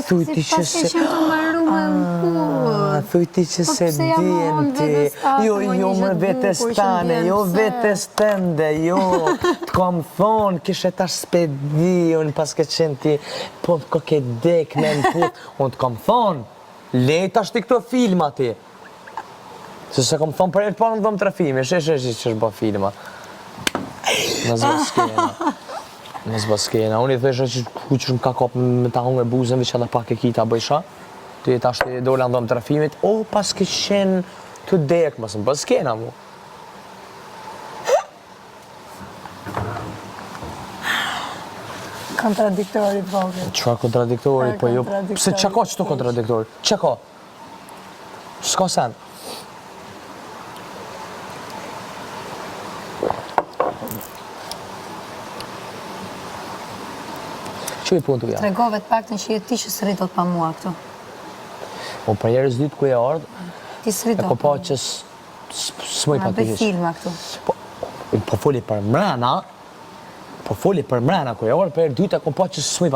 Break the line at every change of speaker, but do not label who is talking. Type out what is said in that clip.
Thujti që se... Thujti që se din ti... Jo, më vetes tane, jo vetes tënde, jo... Të kom thonë, kishe ta spedi, unë paske qenë ti... Po, ko ke dek me në put... Unë të kom thonë, lejt ashtë i këto filma ti... Se se kom thonë për e të parë në dhëmë trafimi, që është bo filma... Në zbë skena... Në zbë skena, unë i thesha që kuqër më ka kopë me ta hungër buzën, veç edhe pak e kita bëjsha. Ty e tash të dola ndëm trafimit, pas ke qenë të dekë, mësë më bë skena mu.
Kontradiktori, vogël.
Qa kontradiktori, po jo... Pse qa ka qëto kontradiktori? Qa ka? S'ka sen. Që i punë të vja?
Tregove të paktën që ti që së rritot pa mua këtu.
Po për njerës ditë ku e ardhë,
Ti së rritot
e ko
pa
pa që s'moj pa
mua.
të
Bëj filma këtu.
Po foli për mrena, ku e ardhë, për e dytë e ko pa që s'moj pa